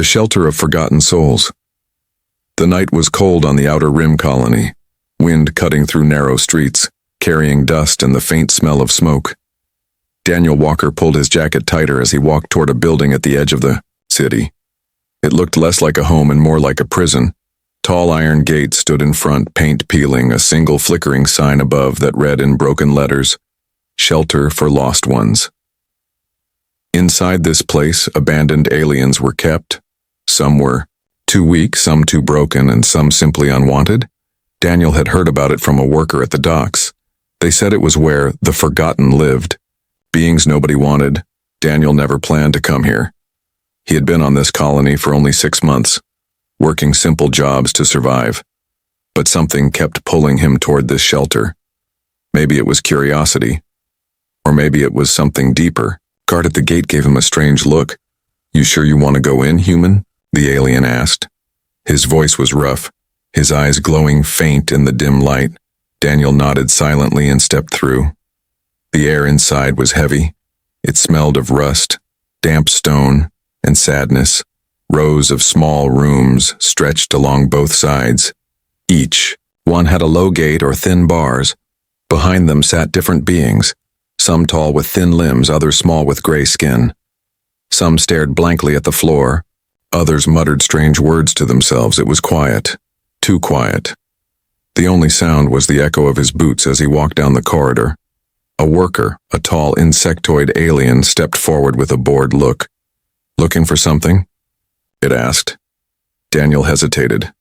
The shelter of forgotten souls. The night was cold on the outer rim colony, wind cutting through narrow streets, carrying dust and the faint smell of smoke. Daniel Walker pulled his jacket tighter as he walked toward a building at the edge of the city. It looked less like a home and more like a prison. Tall iron gates stood in front, paint peeling, a single flickering sign above that read in broken letters, "Shelter for Lost Ones." Inside this place, abandoned aliens were kept. Some were too weak, some too broken, and some simply unwanted. Daniel had heard about it from a worker at the docks. They said it was where the forgotten lived. Beings nobody wanted. Daniel never planned to come here. He had been on this colony for only 6 months, working simple jobs to survive. But something kept pulling him toward this shelter. Maybe it was curiosity. Or maybe it was something deeper. Guard at the gate gave him a strange look. "You sure you want to go in, human?" the alien asked. His voice was rough, his eyes glowing faint in the dim light. Daniel nodded silently and stepped through. The air inside was heavy. It smelled of rust, damp stone, and sadness. Rows of small rooms stretched along both sides. Each one had a low gate or thin bars. Behind them sat different beings, some tall with thin limbs, others small with gray skin. Some stared blankly at the floor. Others muttered strange words to themselves. It was quiet, too quiet. The only sound was the echo of his boots as he walked down the corridor. A worker, a tall insectoid alien, stepped forward with a bored look. "Looking for something?" it asked. Daniel hesitated.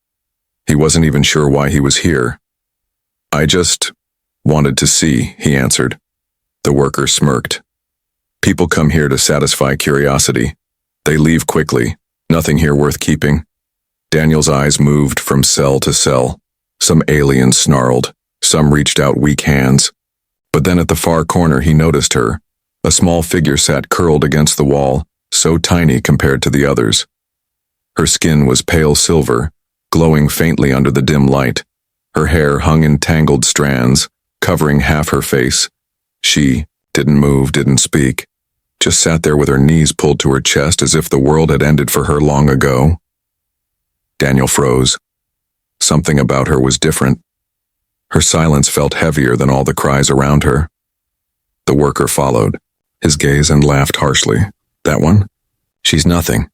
He wasn't even sure why he was here. "I just wanted to see," he answered. The worker smirked. "People come here to satisfy curiosity. They leave quickly. Nothing here worth keeping." Daniel's eyes moved from cell to cell. Some aliens snarled. Some reached out weak hands. But then at the far corner he noticed her. A small figure sat curled against the wall, so tiny compared to the others. Her skin was pale silver, glowing faintly under the dim light. Her hair hung in tangled strands, covering half her face. She didn't move, didn't speak, just sat there with her knees pulled to her chest as if the world had ended for her long ago. Daniel froze. Something about her was different. Her silence felt heavier than all the cries around her. The worker followed, his gaze, and laughed harshly. "That one? She's nothing.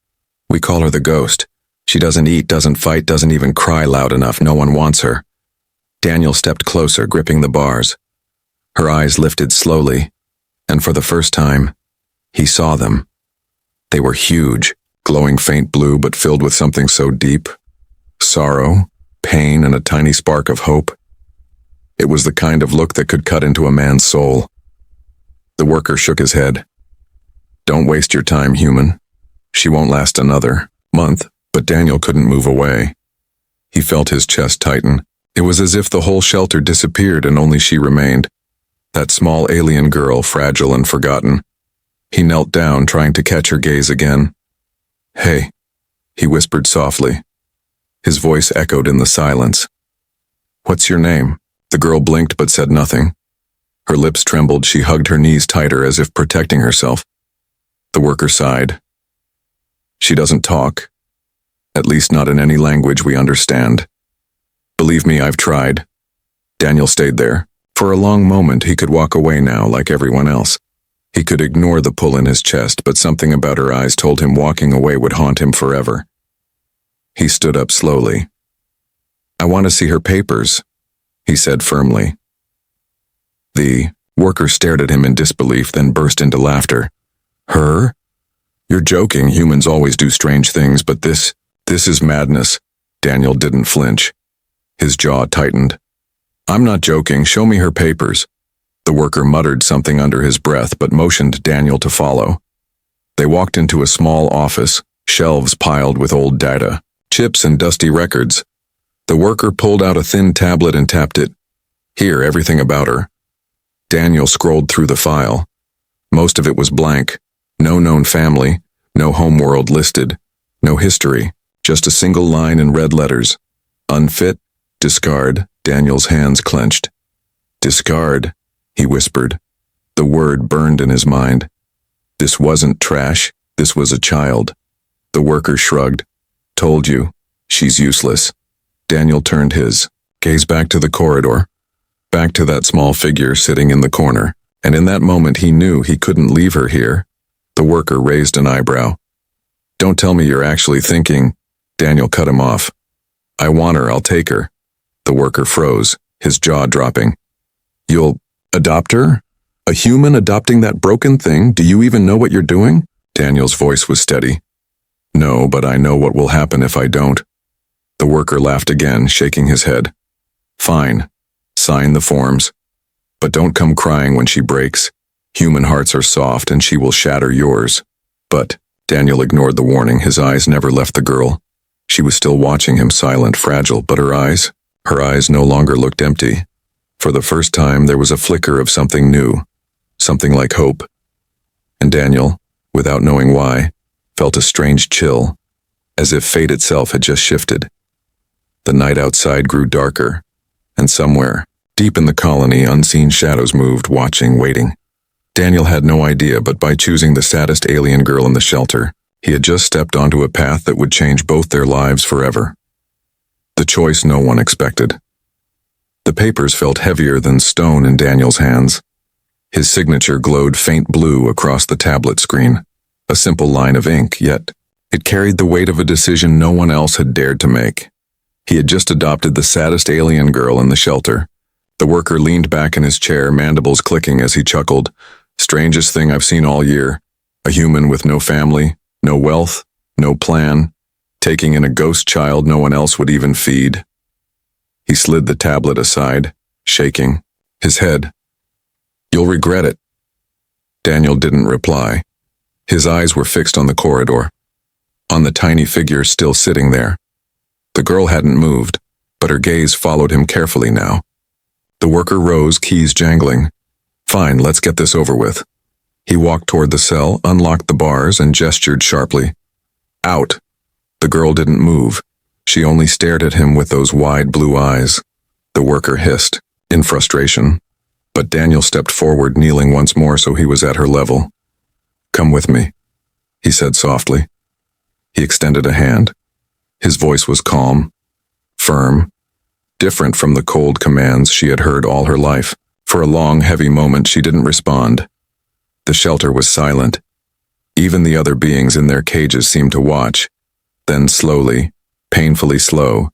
We call her the ghost. She doesn't eat, doesn't fight, doesn't even cry loud enough. No one wants her." Daniel stepped closer, gripping the bars. Her eyes lifted slowly, and for the first time, he saw them. They were huge, glowing faint blue, but filled with something so deep. Sorrow, pain, and a tiny spark of hope. It was the kind of look that could cut into a man's soul. The worker shook his head. "Don't waste your time, human. She won't last another month," but Daniel couldn't move away. He felt his chest tighten. It was as if the whole shelter disappeared and only she remained. That small alien girl, fragile and forgotten. He knelt down, trying to catch her gaze again. "Hey," he whispered softly. His voice echoed in the silence. "What's your name?" The girl blinked but said nothing. Her lips trembled. She hugged her knees tighter as if protecting herself. The worker sighed. "She doesn't talk. At least not in any language we understand. Believe me, I've tried." Daniel stayed there. For a long moment he could walk away now like everyone else. He could ignore the pull in his chest, but something about her eyes told him walking away would haunt him forever. He stood up slowly. "I want to see her papers," he said firmly. The worker stared at him in disbelief, then burst into laughter. "Her? You're joking. Humans always do strange things, but this is madness." Daniel didn't flinch. His jaw tightened. "I'm not joking. Show me her papers." The worker muttered something under his breath, but motioned Daniel to follow. They walked into a small office, shelves piled with old data, chips and dusty records. The worker pulled out a thin tablet and tapped it. "Here, everything about her." Daniel scrolled through the file. Most of it was blank. No known family, no homeworld listed, no history, just a single line in red letters. "Unfit, discard." Daniel's hands clenched. "Discard," he whispered. The word burned in his mind. This wasn't trash, this was a child. The worker shrugged. Told you. She's useless. Daniel turned his gaze back to the corridor, back to that small figure sitting in the corner, and in that moment he knew he couldn't leave her here. The worker raised an eyebrow. Don't tell me you're actually thinking. Daniel cut him off. I want her, I'll take her. The worker froze, his jaw dropping. You'll adopt her? A human adopting that broken thing? Do you even know what you're doing? Daniel's voice was steady. No, but I know what will happen if I don't. The worker laughed again, shaking his head. Fine. Sign the forms. But don't come crying when she breaks. Human hearts are soft and she will shatter yours. But Daniel ignored the warning. His eyes never left the girl. She was still watching him, silent, fragile, but her eyes no longer looked empty. For the first time, there was a flicker of something new, something like hope. And Daniel, without knowing why, felt a strange chill, as if fate itself had just shifted. The night outside grew darker, and somewhere, deep in the colony, unseen shadows moved, watching, waiting. Daniel had no idea, but by choosing the saddest alien girl in the shelter, he had just stepped onto a path that would change both their lives forever. The choice no one expected. The papers felt heavier than stone in Daniel's hands. His signature glowed faint blue across the tablet screen, a simple line of ink, yet it carried the weight of a decision no one else had dared to make. He had just adopted the saddest alien girl in the shelter. The worker leaned back in his chair, mandibles clicking as he chuckled. Strangest thing I've seen all year. A human with no family, no wealth, no plan, taking in a ghost child no one else would even feed. He slid the tablet aside, shaking his head. You'll regret it. Daniel didn't reply. His eyes were fixed on the corridor, on the tiny figure still sitting there. The girl hadn't moved, but her gaze followed him carefully now. The worker rose, keys jangling. Fine, let's get this over with. He walked toward the cell, unlocked the bars, and gestured sharply. Out. The girl didn't move. She only stared at him with those wide blue eyes. The worker hissed, in frustration. But Daniel stepped forward, kneeling once more so he was at her level. Come with me, he said softly. He extended a hand. His voice was calm, firm, different from the cold commands she had heard all her life. For a long, heavy moment, she didn't respond. The shelter was silent. Even the other beings in their cages seemed to watch. Then slowly, painfully slow,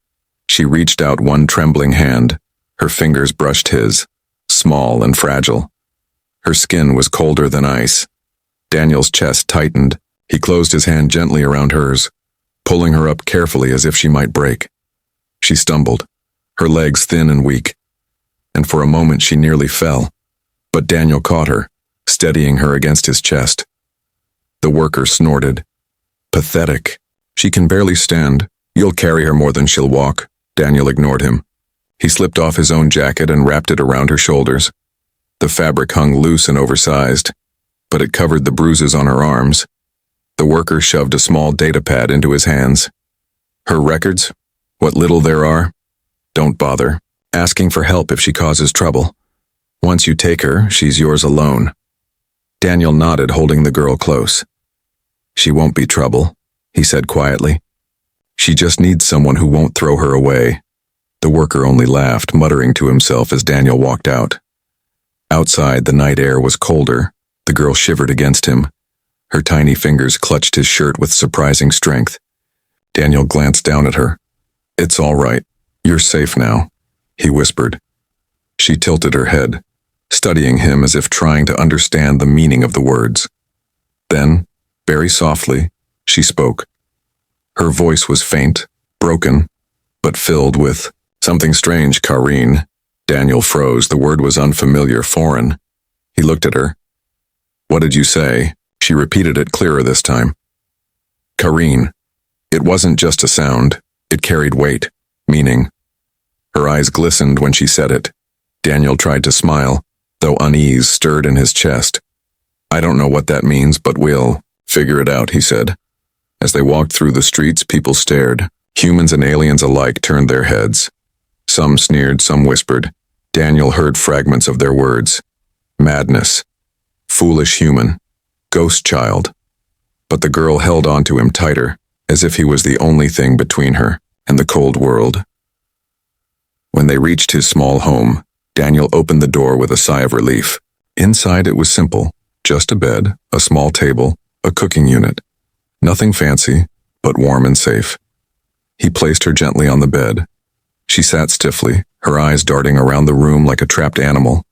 she reached out one trembling hand. Her fingers brushed his, small and fragile. Her skin was colder than ice. Daniel's chest tightened. He closed his hand gently around hers, pulling her up carefully as if she might break. She stumbled, her legs thin and weak, and for a moment she nearly fell. But Daniel caught her, steadying her against his chest. The worker snorted. Pathetic. She can barely stand. You'll carry her more than she'll walk. Daniel ignored him. He slipped off his own jacket and wrapped it around her shoulders. The fabric hung loose and oversized, but it covered the bruises on her arms. The worker shoved a small data pad into his hands. Her records? What little there are? Don't bother asking for help if she causes trouble. Once you take her, she's yours alone. Daniel nodded, holding the girl close. She won't be trouble, he said quietly. She just needs someone who won't throw her away. The worker only laughed, muttering to himself as Daniel walked out. Outside, the night air was colder. The girl shivered against him. Her tiny fingers clutched his shirt with surprising strength. Daniel glanced down at her. It's all right. You're safe now, he whispered. She tilted her head, studying him as if trying to understand the meaning of the words. Then, very softly, she spoke. Her voice was faint, broken, but filled with something strange. Kareen. Daniel froze. The word was unfamiliar, foreign. He looked at her. What did you say? She repeated it clearer this time. Kareen. It wasn't just a sound. It carried weight, meaning. Her eyes glistened when she said it. Daniel tried to smile, though unease stirred in his chest. I don't know what that means, but we'll figure it out, he said. As they walked through the streets, people stared. Humans and aliens alike turned their heads. Some sneered, some whispered. Daniel heard fragments of their words. Madness. Foolish human. Ghost child. But the girl held on to him tighter, as if he was the only thing between her and the cold world. When they reached his small home, Daniel opened the door with a sigh of relief. Inside it was simple, just a bed, a small table, a cooking unit. Nothing fancy, but warm and safe. He placed her gently on the bed. She sat stiffly, her eyes darting around the room like a trapped animal.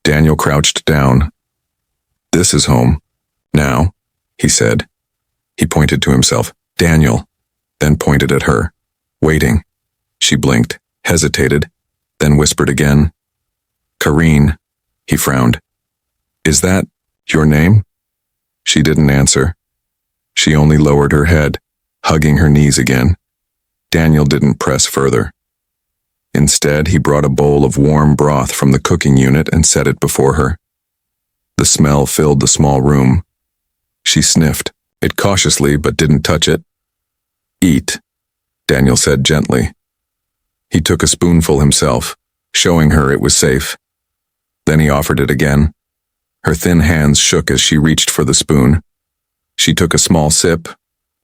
Daniel crouched down. "This is home. Now," he said. He pointed to himself. "Daniel," then pointed at her. "Waiting." She blinked, hesitated, then whispered again. "Kareen," he frowned. "Is that your name?" She didn't answer. She only lowered her head, hugging her knees again. Daniel didn't press further. Instead, he brought a bowl of warm broth from the cooking unit and set it before her. The smell filled the small room. She sniffed it cautiously but didn't touch it. "Eat," Daniel said gently. He took a spoonful himself, showing her it was safe. Then he offered it again. Her thin hands shook as she reached for the spoon. She took a small sip,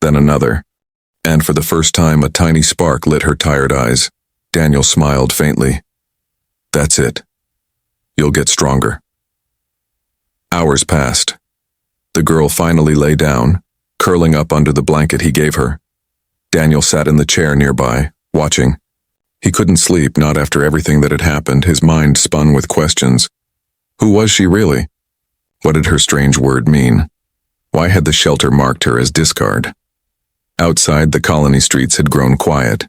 then another, and for the first time a tiny spark lit her tired eyes. Daniel smiled faintly. "That's it. You'll get stronger." Hours passed. The girl finally lay down, curling up under the blanket he gave her. Daniel sat in the chair nearby, watching. He couldn't sleep, not after everything that had happened. His mind spun with questions. Who was she really? What did her strange word mean? Why had the shelter marked her as discard? Outside, the colony streets had grown quiet,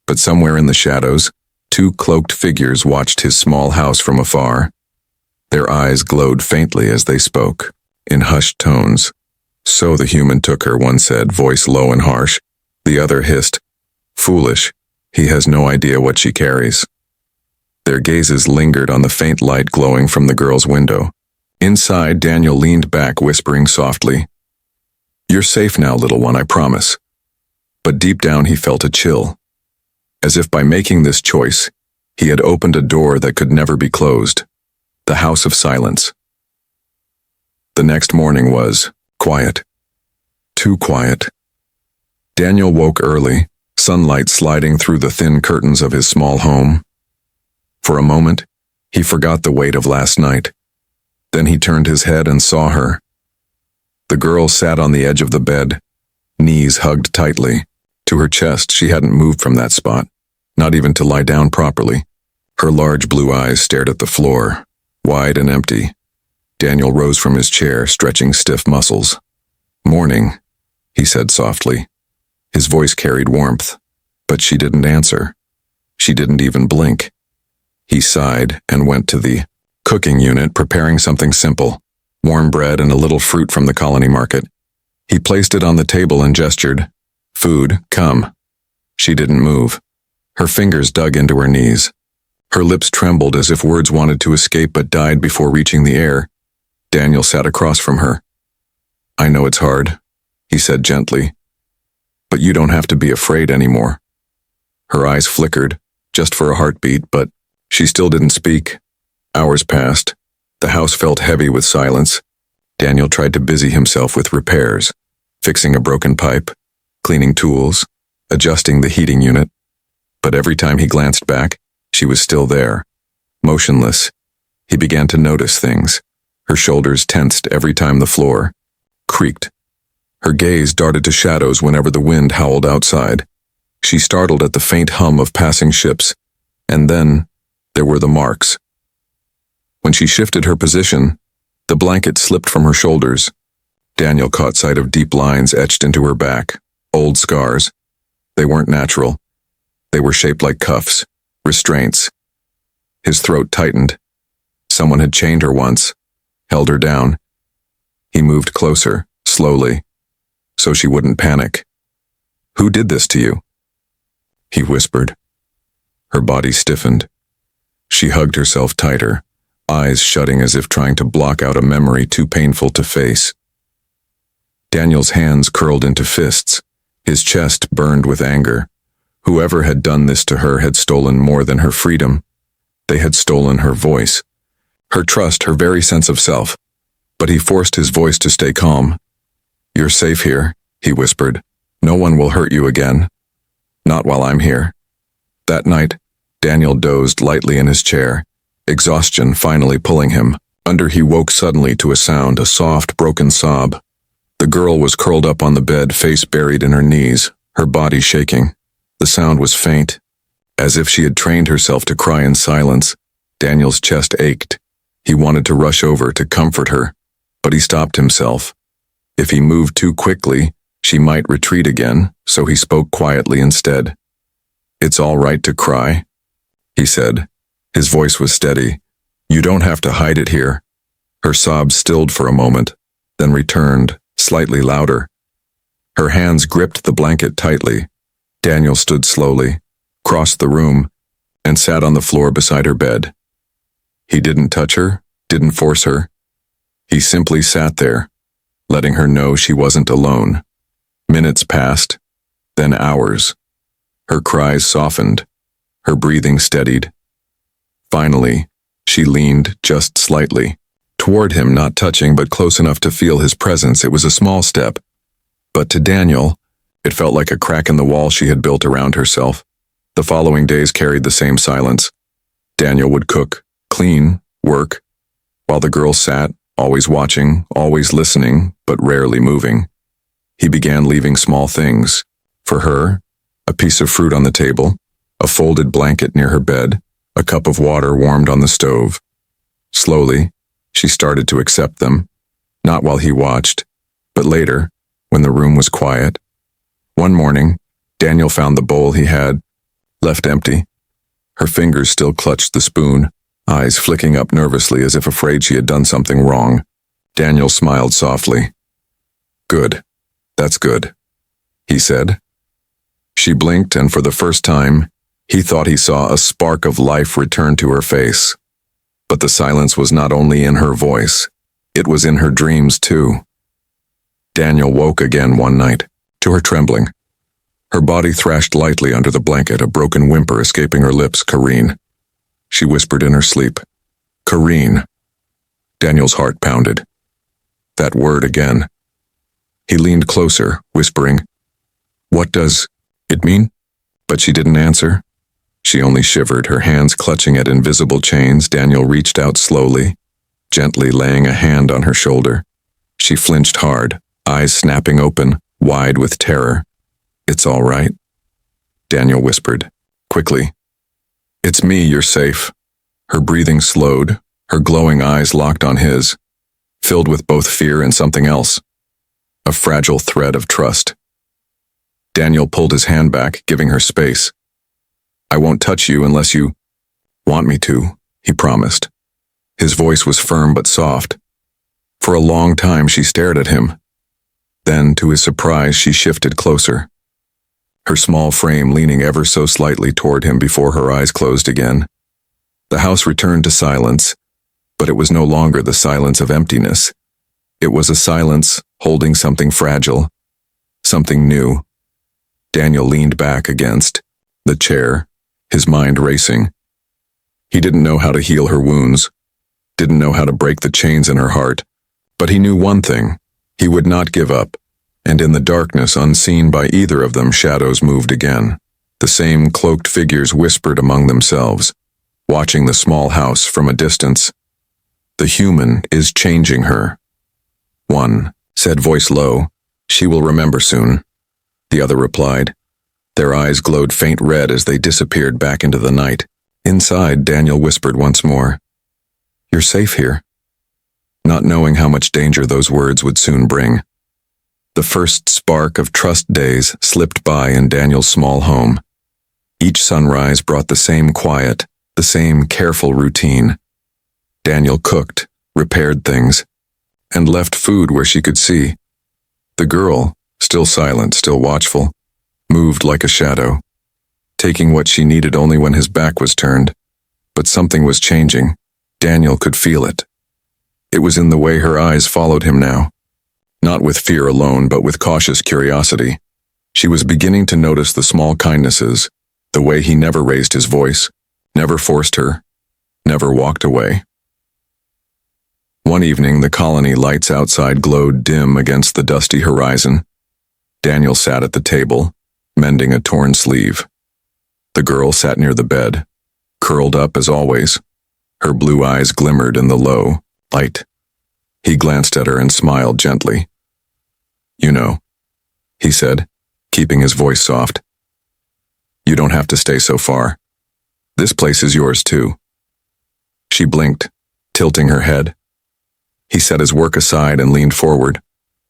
but somewhere in the shadows, two cloaked figures watched his small house from afar. Their eyes glowed faintly as they spoke, in hushed tones. "So the human took her," one said, voice low and harsh. The other hissed, "Foolish. He has no idea what she carries." Their gazes lingered on the faint light glowing from the girl's window. Inside, Daniel leaned back, whispering softly, "You're safe now, little one, I promise." But deep down he felt a chill. As if by making this choice, he had opened a door that could never be closed. The House of Silence. The next morning was quiet. Too quiet. Daniel woke early, sunlight sliding through the thin curtains of his small home. For a moment, he forgot the weight of last night. Then he turned his head and saw her. The girl sat on the edge of the bed, knees hugged tightly. To her chest, she hadn't moved from that spot, not even to lie down properly. Her large blue eyes stared at the floor, wide and empty. Daniel rose from his chair, stretching stiff muscles. "Morning," he said softly. His voice carried warmth, but she didn't answer. She didn't even blink. He sighed and went to the cooking unit, preparing something simple, warm bread and a little fruit from the colony market. He placed it on the table and gestured, "Food, come." She didn't move. Her fingers dug into her knees. Her lips trembled as if words wanted to escape but died before reaching the air. Daniel sat across from her. "I know it's hard," he said gently, "but you don't have to be afraid anymore." Her eyes flickered, just for a heartbeat, but she still didn't speak. Hours passed. The house felt heavy with silence. Daniel tried to busy himself with repairs, fixing a broken pipe, cleaning tools, adjusting the heating unit. But every time he glanced back, she was still there, motionless. He began to notice things. Her shoulders tensed every time the floor creaked. Her gaze darted to shadows whenever the wind howled outside. She startled at the faint hum of passing ships, and then there were the marks. When she shifted her position, the blanket slipped from her shoulders. Daniel caught sight of deep lines etched into her back, old scars. They weren't natural. They were shaped like cuffs, restraints. His throat tightened. Someone had chained her once, held her down. He moved closer, slowly, so she wouldn't panic. "Who did this to you?" he whispered. Her body stiffened. She hugged herself tighter, eyes shutting as if trying to block out a memory too painful to face. Daniel's hands curled into fists. His chest burned with anger. Whoever had done this to her had stolen more than her freedom. They had stolen her voice, her trust, her very sense of self. But he forced his voice to stay calm. "You're safe here," he whispered, No one will hurt you again. Not while I'm here. That night, Daniel dozed lightly in his chair, exhaustion finally pulling him. He woke suddenly to a sound, a soft, broken sob. The girl was curled up on the bed, face buried in her knees, her body shaking. The sound was faint, as if she had trained herself to cry in silence. Daniel's chest ached. He wanted to rush over to comfort her, but he stopped himself. If he moved too quickly, she might retreat again, so he spoke quietly instead. "It's all right to cry," he said. His voice was steady. "You don't have to hide it here." Her sobs stilled for a moment, then returned, slightly louder. Her hands gripped the blanket tightly. Daniel stood slowly, crossed the room, and sat on the floor beside her bed. He didn't touch her, didn't force her. He simply sat there, letting her know she wasn't alone. Minutes passed, then hours. Her cries softened, her breathing steadied. Finally, she leaned just slightly toward him, not touching but close enough to feel his presence. It was a small step, but to Daniel, it felt like a crack in the wall she had built around herself. The following days carried the same silence. Daniel would cook, clean, work, while the girl sat, always watching, always listening, but rarely moving. He began leaving small things. For her, a piece of fruit on the table, a folded blanket near her bed, a cup of water warmed on the stove. Slowly, she started to accept them, not while he watched, but later, when the room was quiet. One morning, Daniel found the bowl he had left empty. Her fingers still clutched the spoon, eyes flicking up nervously as if afraid she had done something wrong. Daniel smiled softly. "Good. That's good," he said. She blinked, and for the first time, he thought he saw a spark of life return to her face. But the silence was not only in her voice, it was in her dreams too. Daniel woke again one night, to her trembling. Her body thrashed lightly under the blanket, a broken whimper escaping her lips. "Kareen," she whispered in her sleep. "Kareen." Daniel's heart pounded. That word again. He leaned closer, whispering, "What does it mean?" But she didn't answer. She only shivered, her hands clutching at invisible chains. Daniel reached out slowly, gently laying a hand on her shoulder. She flinched hard, eyes snapping open, wide with terror. "It's all right," Daniel whispered, quickly. "It's me, you're safe." Her breathing slowed, her glowing eyes locked on his, filled with both fear and something else. A fragile thread of trust. Daniel pulled his hand back, giving her space. "I won't touch you unless you want me to," he promised. His voice was firm but soft. For a long time she stared at him. Then, to his surprise, she shifted closer, her small frame leaning ever so slightly toward him before her eyes closed again. The house returned to silence, but it was no longer the silence of emptiness. It was a silence holding something fragile, something new. Daniel leaned back against the chair, his mind racing. He didn't know how to heal her wounds, didn't know how to break the chains in her heart, but he knew one thing: he would not give up. And in the darkness, unseen by either of them, shadows moved again. The same cloaked figures whispered among themselves, watching the small house from a distance. "The human is changing her." One said, voice low, "She will remember soon." The other replied. Their eyes glowed faint red as they disappeared back into the night. Inside, Daniel whispered once more, "You're safe here," not knowing how much danger those words would soon bring. The first spark of trust days slipped by in Daniel's small home. Each sunrise brought the same quiet, the same careful routine. Daniel cooked, repaired things, and left food where she could see. The girl, still silent, still watchful, moved like a shadow, taking what she needed only when his back was turned. But something was changing. Daniel could feel it. It was in the way her eyes followed him now. Not with fear alone, but with cautious curiosity. She was beginning to notice the small kindnesses, the way he never raised his voice, never forced her, never walked away. One evening, the colony lights outside glowed dim against the dusty horizon. Daniel sat at the table, mending a torn sleeve. The girl sat near the bed, curled up as always. Her blue eyes glimmered in the low light. He glanced at her and smiled gently. "You know," he said, keeping his voice soft. "You don't have to stay so far. This place is yours too." She blinked, tilting her head. He set his work aside and leaned forward,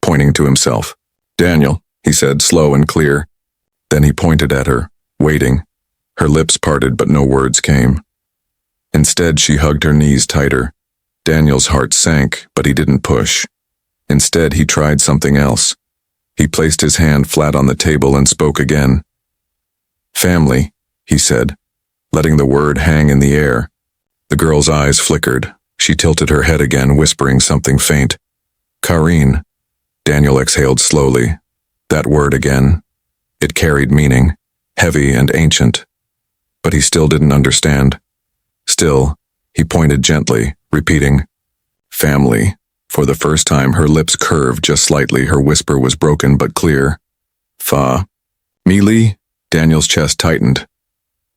pointing to himself. "Daniel," he said, slow and clear. Then he pointed at her, waiting. Her lips parted, but no words came. Instead, she hugged her knees tighter. Daniel's heart sank, but he didn't push. Instead, he tried something else. He placed his hand flat on the table and spoke again. "Family," he said, letting the word hang in the air. The girl's eyes flickered. She tilted her head again, whispering something faint. "Kareen." Daniel exhaled slowly. That word again. It carried meaning, heavy and ancient. But he still didn't understand. Still, he pointed gently, repeating, "Family." For the first time, her lips curved just slightly. Her whisper was broken but clear. "Fa. Mealy?" Daniel's chest tightened.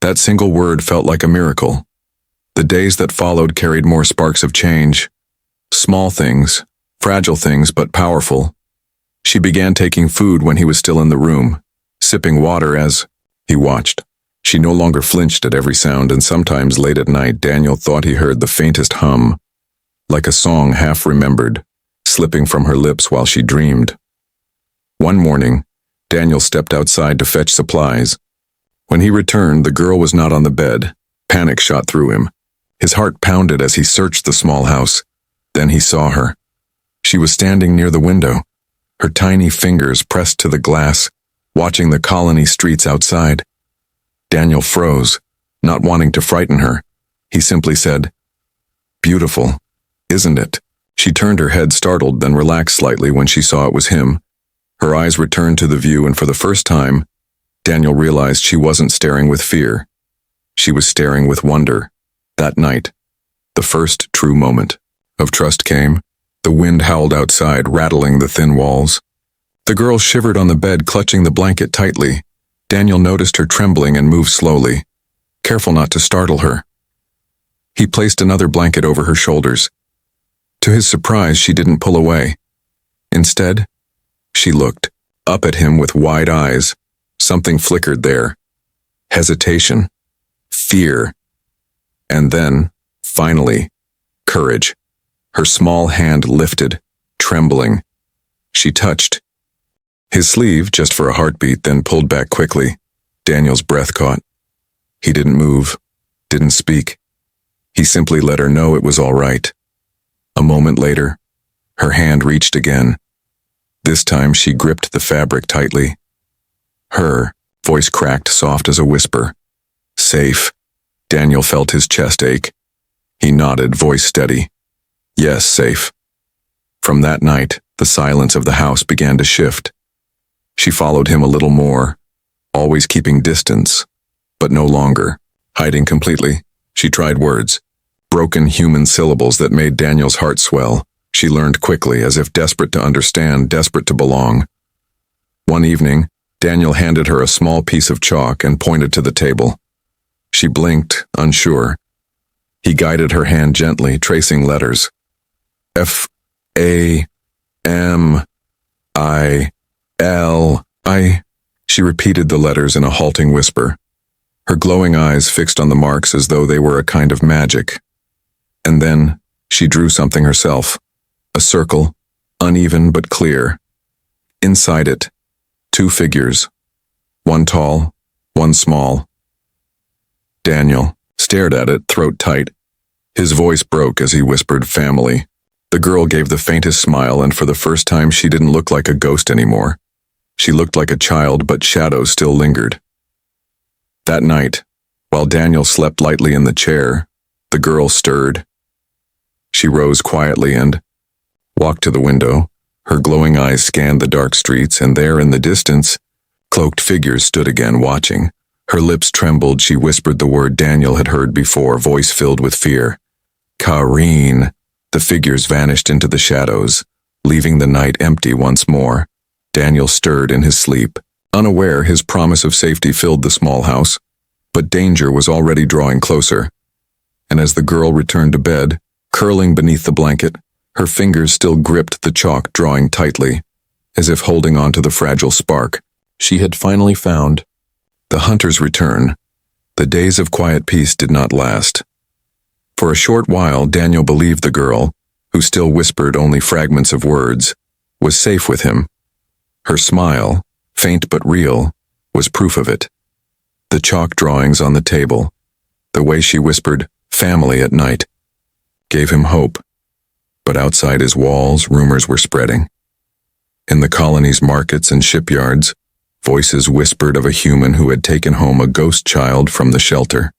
That single word felt like a miracle. The days that followed carried more sparks of change. Small things, fragile things, but powerful. She began taking food when he was still in the room, sipping water as he watched. She no longer flinched at every sound, and sometimes late at night Daniel thought he heard the faintest hum, like a song half remembered, slipping from her lips while she dreamed. One morning, Daniel stepped outside to fetch supplies. When he returned, the girl was not on the bed. Panic shot through him. His heart pounded as he searched the small house. Then he saw her. She was standing near the window, her tiny fingers pressed to the glass, watching the colony streets outside. Daniel froze, not wanting to frighten her. He simply said, "Beautiful, isn't it?" She turned her head startled, then relaxed slightly when she saw it was him. Her eyes returned to the view, and for the first time, Daniel realized she wasn't staring with fear. She was staring with wonder. That night, the first true moment of trust came. The wind howled outside, rattling the thin walls. The girl shivered on the bed, clutching the blanket tightly. Daniel noticed her trembling and moved slowly, careful not to startle her. He placed another blanket over her shoulders. To his surprise, she didn't pull away. Instead, she looked up at him with wide eyes. Something flickered there. Hesitation. Fear. And then, finally, courage. Her small hand lifted, trembling. She touched his sleeve just for a heartbeat, then pulled back quickly. Daniel's breath caught. He didn't move, didn't speak. He simply let her know it was all right. A moment later, her hand reached again. This time she gripped the fabric tightly. Her voice cracked, soft as a whisper. "Safe." Daniel felt his chest ache. He nodded, voice steady. "Yes, safe." From that night, the silence of the house began to shift. She followed him a little more, always keeping distance, but no longer hiding completely. She tried words, broken human syllables that made Daniel's heart swell. She learned quickly, as if desperate to understand, desperate to belong. One evening, Daniel handed her a small piece of chalk and pointed to the table. She blinked, unsure. He guided her hand gently, tracing letters. F-A-M-I-L-I. She repeated the letters in a halting whisper, her glowing eyes fixed on the marks as though they were a kind of magic. And then she drew something herself, a circle, uneven but clear. Inside it, two figures, one tall, one small. Daniel stared at it, throat tight. His voice broke as he whispered, "Family." The girl gave the faintest smile, and for the first time she didn't look like a ghost anymore. She looked like a child, but shadows still lingered. That night, while Daniel slept lightly in the chair, the girl stirred. She rose quietly and walked to the window. Her glowing eyes scanned the dark streets, and there in the distance, cloaked figures stood again, watching. Her lips trembled. She whispered the word Daniel had heard before, voice filled with fear. "Kareen." The figures vanished into the shadows, leaving the night empty once more. Daniel stirred in his sleep, unaware his promise of safety filled the small house, but danger was already drawing closer. And as the girl returned to bed, curling beneath the blanket, her fingers still gripped the chalk, drawing tightly, as if holding on to the fragile spark she had finally found. The hunter's return. The days of quiet peace did not last. For a short while, Daniel believed the girl, who still whispered only fragments of words, was safe with him. Her smile, faint but real, was proof of it. The chalk drawings on the table, the way she whispered "family" at night, gave him hope. But outside his walls, rumors were spreading. In the colony's markets and shipyards, voices whispered of a human who had taken home a ghost child from the shelter.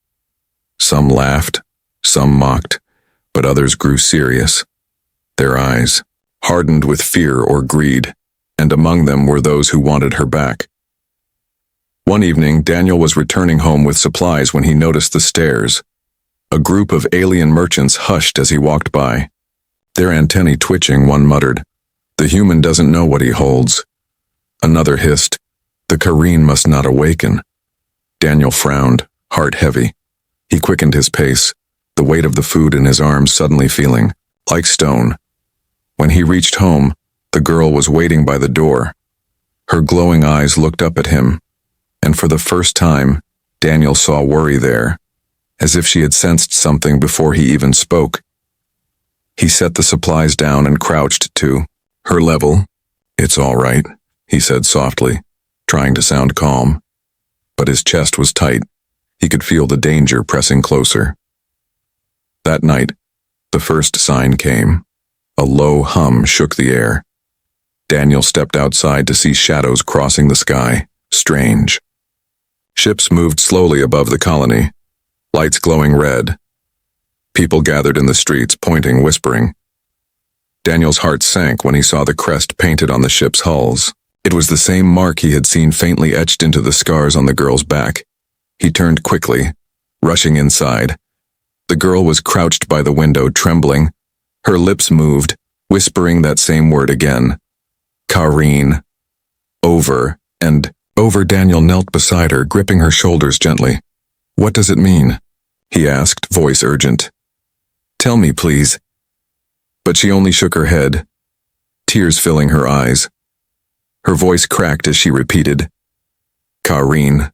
Some laughed, some mocked, but others grew serious. Their eyes, hardened with fear or greed, and among them were those who wanted her back. One evening, Daniel was returning home with supplies when he noticed the stairs. A group of alien merchants hushed as he walked by. Their antennae twitching, one muttered, "The human doesn't know what he holds." Another hissed, "The Kareen must not awaken." Daniel frowned, heart heavy. He quickened his pace, the weight of the food in his arms suddenly feeling like stone. When he reached home, the girl was waiting by the door. Her glowing eyes looked up at him, and for the first time, Daniel saw worry there, as if she had sensed something before he even spoke. He set the supplies down and crouched to her level. "It's all right," he said softly, trying to sound calm. But his chest was tight. He could feel the danger pressing closer. That night, the first sign came. A low hum shook the air. Daniel stepped outside to see shadows crossing the sky. Strange. Ships moved slowly above the colony, lights glowing red. People gathered in the streets, pointing, whispering. Daniel's heart sank when he saw the crest painted on the ship's hulls. It was the same mark he had seen faintly etched into the scars on the girl's back. He turned quickly, rushing inside. The girl was crouched by the window, trembling. Her lips moved, whispering that same word again. Kareen. Over and over. Daniel knelt beside her, gripping her shoulders gently. "What does it mean?" he asked, voice urgent. "Tell me, please." But she only shook her head, tears filling her eyes. Her voice cracked as she repeated, "Kareen,"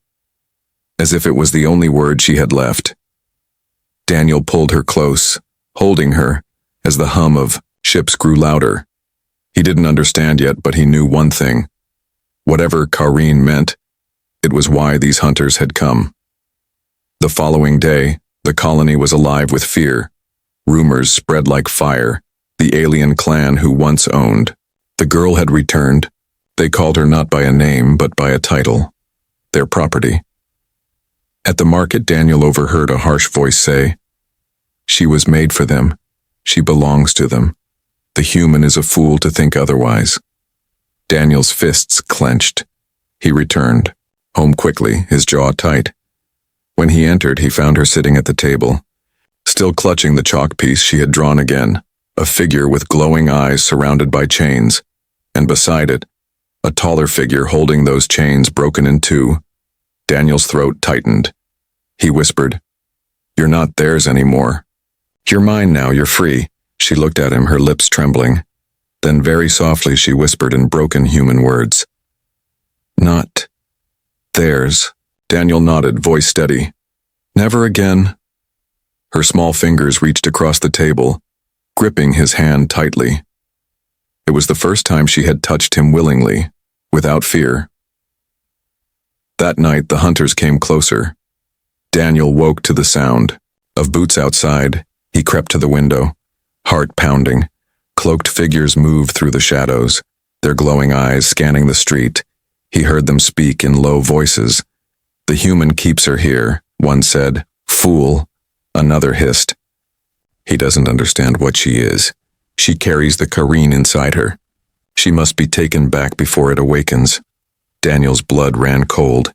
as if it was the only word she had left. Daniel pulled her close, holding her, as the hum of ships grew louder. He didn't understand yet, but he knew one thing. Whatever Kareen meant, it was why these hunters had come. The following day, the colony was alive with fear. Rumors spread like fire. The alien clan who once owned. The girl had returned. They called her not by a name, but by a title. Their property. At the market, Daniel overheard a harsh voice say, "She was made for them. She belongs to them. The human is a fool to think otherwise." Daniel's fists clenched. He returned, home quickly, his jaw tight. When he entered, he found her sitting at the table, still clutching the chalk piece she had drawn again, a figure with glowing eyes surrounded by chains, and beside it, a taller figure holding those chains broken in two. Daniel's throat tightened. He whispered, "You're not theirs anymore. You're mine now, you're free." She looked at him, her lips trembling. Then very softly she whispered in broken human words, "Not theirs." Daniel nodded, voice steady. "Never again." Her small fingers reached across the table, gripping his hand tightly. It was the first time she had touched him willingly, without fear. That night the hunters came closer. Daniel woke to the sound of boots outside. He crept to the window, heart pounding. Cloaked figures moved through the shadows, their glowing eyes scanning the street. He heard them speak in low voices. "The human keeps her here," one said. "Fool," another hissed. "He doesn't understand what she is. She carries the Kareen inside her. She must be taken back before it awakens." Daniel's blood ran cold.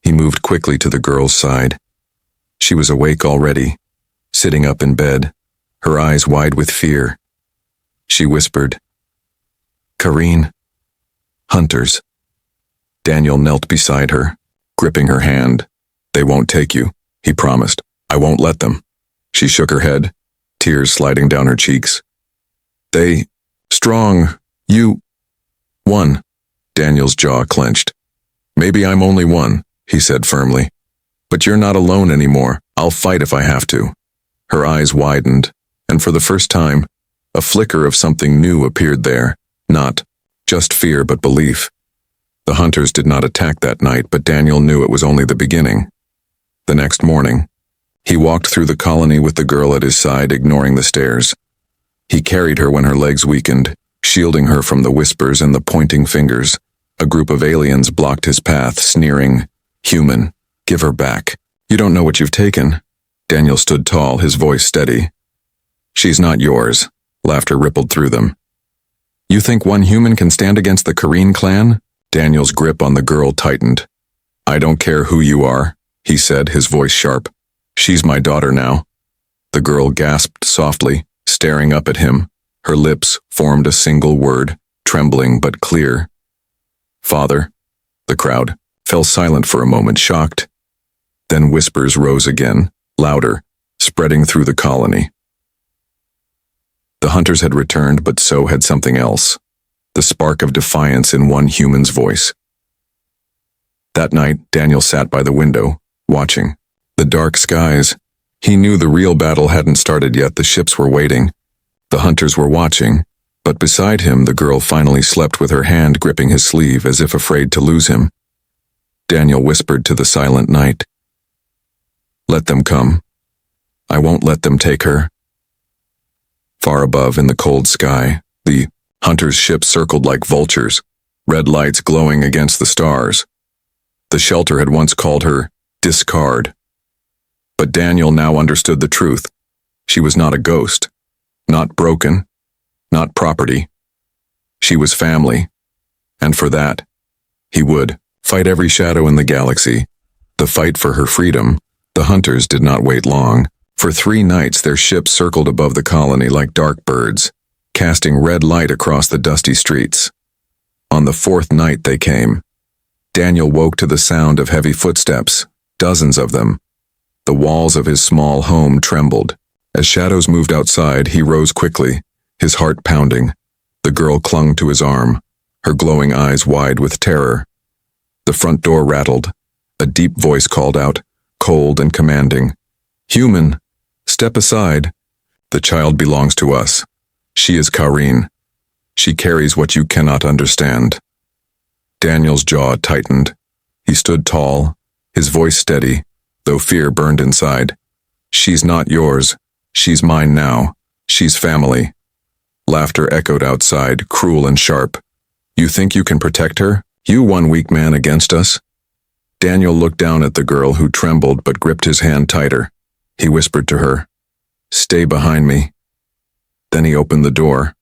He moved quickly to the girl's side. She was awake already, sitting up in bed, her eyes wide with fear. She whispered, "Kareen." Hunters. Daniel knelt beside her, gripping her hand. They won't take you, he promised. I won't let them. She shook her head, tears sliding down her cheeks. They, strong, you, one. Daniel's jaw clenched. Maybe I'm only one, he said firmly. But you're not alone anymore. I'll fight if I have to. Her eyes widened, and for the first time, a flicker of something new appeared there. Not just fear, but belief. The hunters did not attack that night, but Daniel knew it was only the beginning. The next morning, he walked through the colony with the girl at his side, ignoring the stares. He carried her when her legs weakened, shielding her from the whispers and the pointing fingers. A group of aliens blocked his path, sneering, "Human, give her back. You don't know what you've taken." Daniel stood tall, his voice steady. "She's not yours." Laughter rippled through them. "You think one human can stand against the Korean clan?" Daniel's grip on the girl tightened. "I don't care who you are," he said, his voice sharp. "She's my daughter now." The girl gasped softly, staring up at him. Her lips formed a single word, trembling but clear. "Father." The crowd fell silent for a moment, shocked. Then whispers rose again, louder, spreading through the colony. The hunters had returned, but so had something else. The spark of defiance in one human's voice. That night, Daniel sat by the window, watching. The dark skies. He knew the real battle hadn't started yet. The ships were waiting. The hunters were watching. But beside him, the girl finally slept with her hand gripping his sleeve as if afraid to lose him. Daniel whispered to the silent night. "Let them come. I won't let them take her." Far above in the cold sky, the hunters' ships circled like vultures, red lights glowing against the stars. The shelter had once called her discard. But Daniel now understood the truth. She was not a ghost, not broken, not property. She was family, and for that, he would fight every shadow in the galaxy. The fight for her freedom. The hunters did not wait long. For 3 nights their ships circled above the colony like dark birds, casting red light across the dusty streets. On the 4th night they came. Daniel woke to the sound of heavy footsteps, dozens of them. The walls of his small home trembled. As shadows moved outside, he rose quickly, his heart pounding. The girl clung to his arm, her glowing eyes wide with terror. The front door rattled. A deep voice called out, cold and commanding. "Human, step aside. The child belongs to us. She is Kareen. She carries what you cannot understand." Daniel's jaw tightened. He stood tall, his voice steady, though fear burned inside. "She's not yours. She's mine now. She's family." Laughter echoed outside, cruel and sharp. "You think you can protect her? You one weak man against us?" Daniel looked down at the girl who trembled but gripped his hand tighter. He whispered to her, "Stay behind me." Then he opened the door.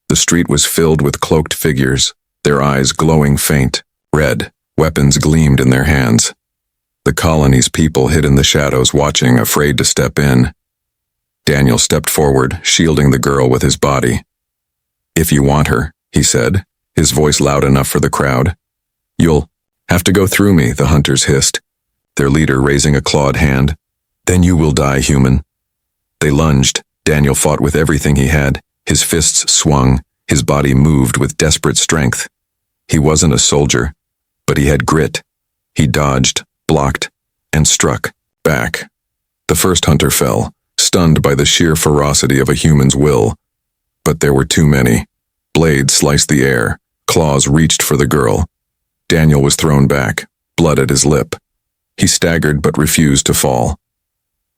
The street was filled with cloaked figures, their eyes glowing faint, red. Weapons gleamed in their hands. The colony's people hid in the shadows, watching, afraid to step in. Daniel stepped forward, shielding the girl with his body. "If you want her," he said, his voice loud enough for the crowd. "You'll have to go through me," the hunters hissed, their leader raising a clawed hand. "Then you will die, human." They lunged. Daniel fought with everything he had. His fists swung, his body moved with desperate strength. He wasn't a soldier, but he had grit. He dodged, blocked, and struck back. The first hunter fell, stunned by the sheer ferocity of a human's will. But there were too many. Blades sliced the air, claws reached for the girl. Daniel was thrown back, blood at his lip. He staggered but refused to fall.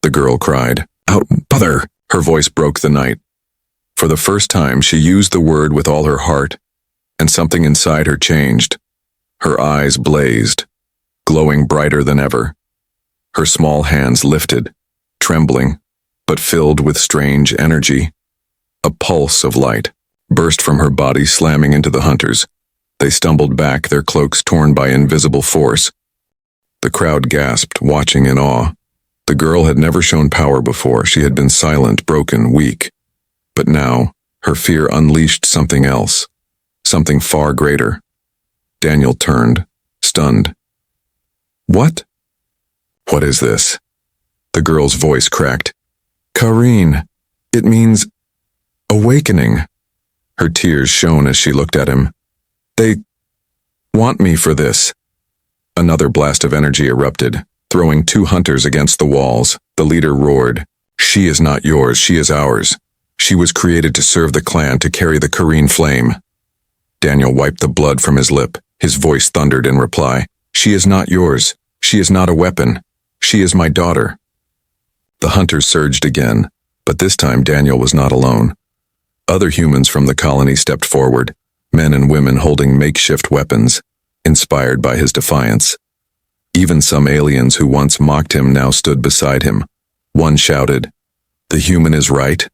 The girl cried, "Out, mother!" Her voice broke the night. For the first time, she used the word with all her heart, and something inside her changed. Her eyes blazed, glowing brighter than ever. Her small hands lifted, trembling, but filled with strange energy. A pulse of light burst from her body, slamming into the hunters. They stumbled back, their cloaks torn by invisible force. The crowd gasped, watching in awe. The girl had never shown power before. She had been silent, broken, weak. But now, her fear unleashed something else, something far greater. Daniel turned, stunned. What? What is this? The girl's voice cracked. Kareen, it means awakening. Her tears shone as she looked at him. They want me for this. Another blast of energy erupted, throwing two hunters against the walls. The leader roared, She is not yours, she is ours. She was created to serve the clan, to carry the Kareen flame. Daniel wiped the blood from his lip. His voice thundered in reply. She is not yours. She is not a weapon. She is my daughter. The hunters surged again, but this time Daniel was not alone. Other humans from the colony stepped forward, men and women holding makeshift weapons, inspired by his defiance. Even some aliens who once mocked him now stood beside him. One shouted, The human is right.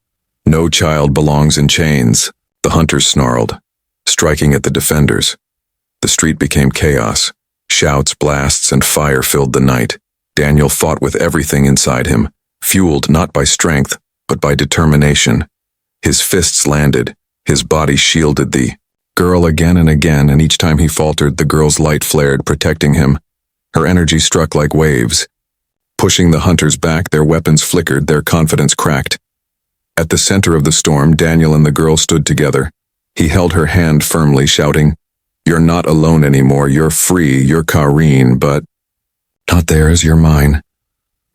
No child belongs in chains. The hunters snarled, striking at the defenders. The street became chaos. Shouts, blasts, and fire filled the night. Daniel fought with everything inside him, fueled not by strength, but by determination. His fists landed, his body shielded the girl again and again, and each time he faltered, the girl's light flared, protecting him. Her energy struck like waves. Pushing the hunters back, their weapons flickered, their confidence cracked. At the center of the storm, Daniel and the girl stood together. He held her hand firmly, shouting, You're not alone anymore, you're free, you're Kareen, but not theirs, you're mine.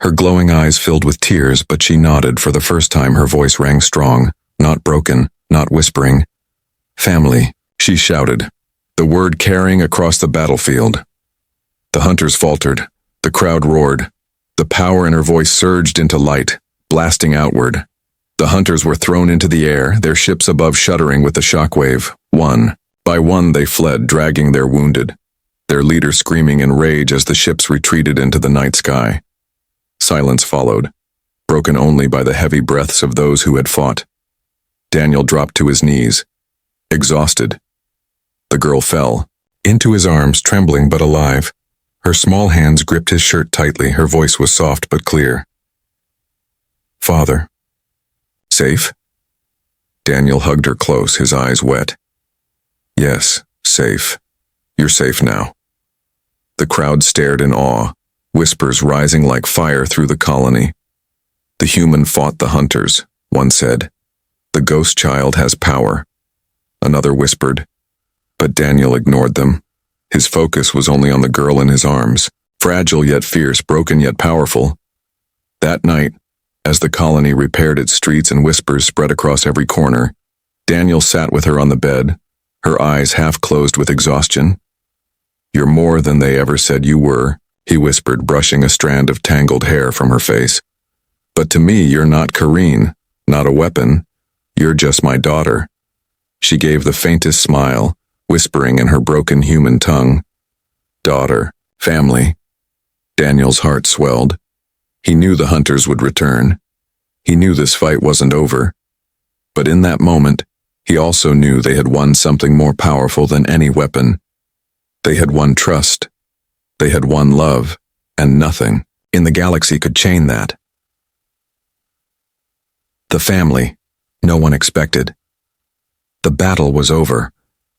Her glowing eyes filled with tears, but she nodded. For the first time, her voice rang strong, not broken, not whispering. Family, she shouted, the word carrying across the battlefield. The hunters faltered. The crowd roared. The power in her voice surged into light, blasting outward. The hunters were thrown into the air, their ships above shuddering with the shockwave. One by one they fled, dragging their wounded, their leader screaming in rage as the ships retreated into the night sky. Silence followed, broken only by the heavy breaths of those who had fought. Daniel dropped to his knees, exhausted. The girl fell into his arms, trembling but alive. Her small hands gripped his shirt tightly. Her voice was soft but clear. Father. Safe? Daniel hugged her close, his eyes wet. Yes, safe. You're safe now. The crowd stared in awe, whispers rising like fire through the colony. The human fought the hunters, one said. The ghost child has power. Another whispered. But Daniel ignored them. His focus was only on the girl in his arms, fragile yet fierce, broken yet powerful. That night, as the colony repaired its streets and whispers spread across every corner, Daniel sat with her on the bed, her eyes half closed with exhaustion. You're more than they ever said you were, he whispered, brushing a strand of tangled hair from her face. But to me, you're not Kareen, not a weapon. You're just my daughter. She gave the faintest smile, whispering in her broken human tongue. Daughter, family. Daniel's heart swelled. He knew the hunters would return. He knew this fight wasn't over. But in that moment, he also knew they had won something more powerful than any weapon. They had won trust. They had won love, and nothing in the galaxy could chain that. The family, no one expected. The battle was over,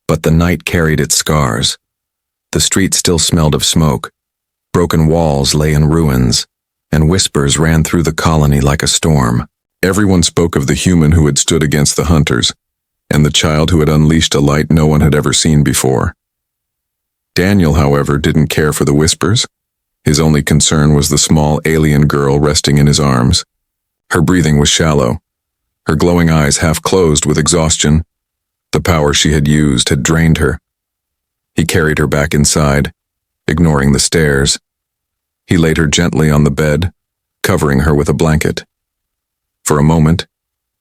but the night carried its scars. The street still smelled of smoke. Broken walls lay in ruins, and whispers ran through the colony like a storm. Everyone spoke of the human who had stood against the hunters, and the child who had unleashed a light no one had ever seen before. Daniel, however, didn't care for the whispers. His only concern was the small alien girl resting in his arms. Her breathing was shallow, her glowing eyes half closed with exhaustion. The power she had used had drained her. He carried her back inside, ignoring the stares. He laid her gently on the bed, covering her with a blanket. For a moment,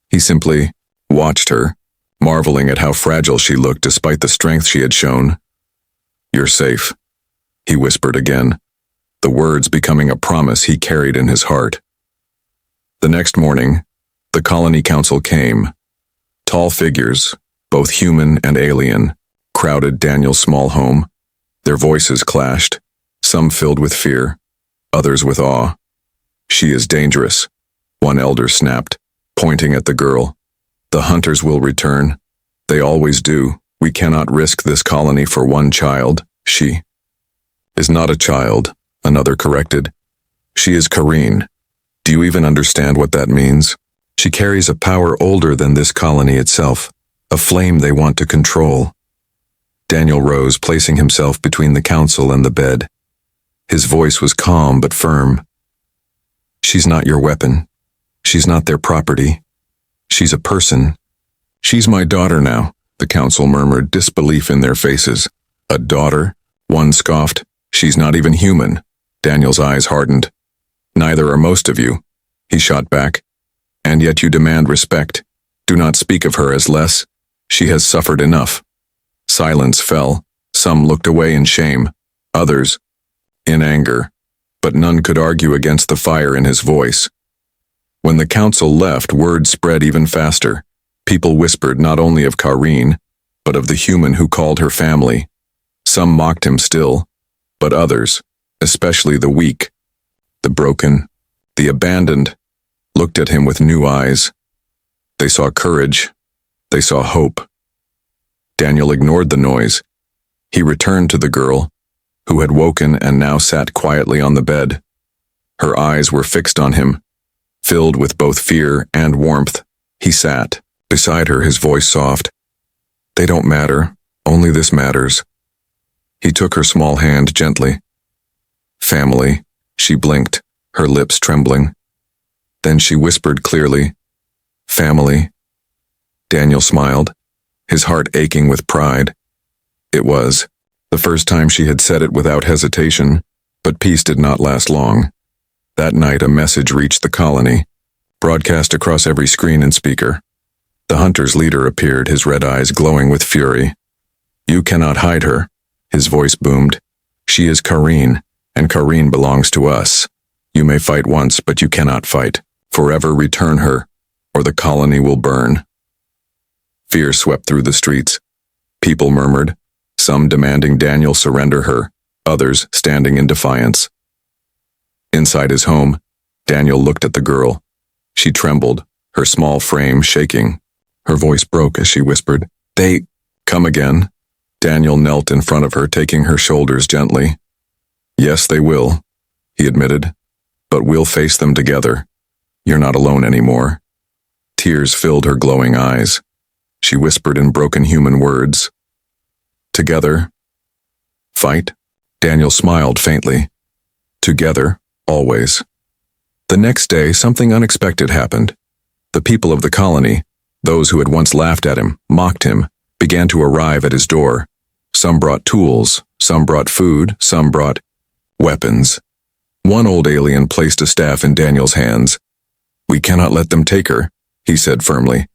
he simply watched her, marveling at how fragile she looked despite the strength she had shown. You're safe, he whispered again, the words becoming a promise he carried in his heart. The next morning, the colony council came. Tall figures, both human and alien, crowded Daniel's small home. Their voices clashed, some filled with fear, others with awe. She is dangerous, one elder snapped, pointing at the girl. The hunters will return. They always do. We cannot risk this colony for one child. She is not a child, another corrected. She is Kareen. Do you even understand what that means? She carries a power older than this colony itself, a flame they want to control. Daniel rose, placing himself between the council and the bed. His voice was calm but firm. She's not your weapon. She's not their property. She's a person. She's my daughter now, the council murmured, disbelief in their faces. A daughter? One scoffed. She's not even human. Daniel's eyes hardened. Neither are most of you, he shot back. And yet you demand respect. Do not speak of her as less. She has suffered enough. Silence fell. Some looked away in shame, others in anger, but none could argue against the fire in his voice. When the council left, word spread even faster. People whispered not only of Kareen, but of the human who called her family. Some mocked him still, but others, especially the weak, the broken, the abandoned, looked at him with new eyes. They saw courage. They saw hope. Daniel ignored the noise. He returned to the girl, who had woken and now sat quietly on the bed. Her eyes were fixed on him, filled with both fear and warmth. He sat beside her, his voice soft. They don't matter. Only this matters. He took her small hand gently. Family, she blinked, her lips trembling. Then she whispered clearly, family. Daniel smiled, his heart aching with pride. It was the first time she had said it without hesitation, but peace did not last long. That night a message reached the colony, broadcast across every screen and speaker. The hunter's leader appeared, his red eyes glowing with fury. You cannot hide her, his voice boomed. She is Kareen, and Kareen belongs to us. You may fight once, but you cannot fight. Forever return her, or the colony will burn. Fear swept through the streets. People murmured, some demanding Daniel surrender her, others standing in defiance. Inside his home, Daniel looked at the girl. She trembled, her small frame shaking. Her voice broke as she whispered, "They come again." Daniel knelt in front of her, taking her shoulders gently. "Yes, they will," he admitted, "but we'll face them together. You're not alone anymore." Tears filled her glowing eyes. She whispered in broken human words, "Together, fight?" Daniel smiled faintly. "Together, always." The next day, something unexpected happened. The people of the colony, those who had once laughed at him, mocked him, began to arrive at his door. Some brought tools, some brought food, some brought weapons. One old alien placed a staff in Daniel's hands. "We cannot let them take her," he said firmly.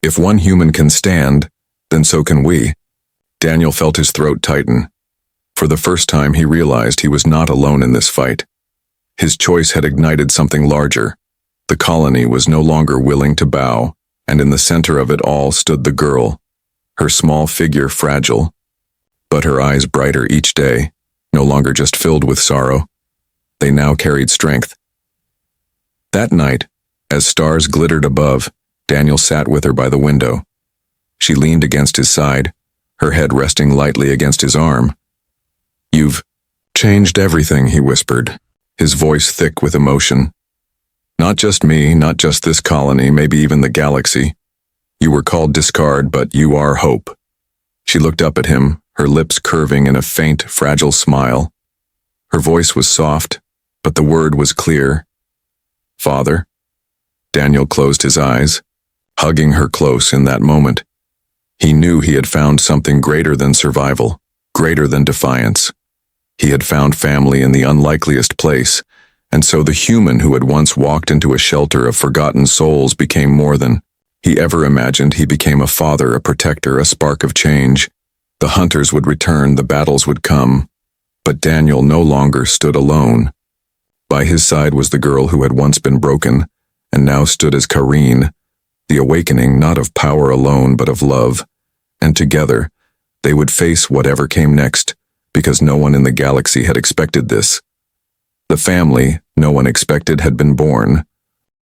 "If one human can stand, then so can we." Daniel felt his throat tighten. For the first time he realized he was not alone in this fight. His choice had ignited something larger. The colony was no longer willing to bow, and in the center of it all stood the girl, her small figure fragile, but her eyes brighter each day, no longer just filled with sorrow. They now carried strength. That night, as stars glittered above, Daniel sat with her by the window. She leaned against his side, her head resting lightly against his arm. "You've changed everything," he whispered, his voice thick with emotion. "Not just me, not just this colony, maybe even the galaxy. You were called discard, but you are hope." She looked up at him, her lips curving in a faint, fragile smile. Her voice was soft, but the word was clear. "Father?" Daniel closed his eyes, hugging her close in that moment. He knew he had found something greater than survival, greater than defiance. He had found family in the unlikeliest place, and so the human who had once walked into a shelter of forgotten souls became more than he ever imagined. He became a father, a protector, a spark of change. The hunters would return, the battles would come, but Daniel no longer stood alone. By his side was the girl who had once been broken, and now stood as Kareen, the awakening not of power alone but of love, and together they would face whatever came next, because no one in the galaxy had expected this. The family no one expected had been born,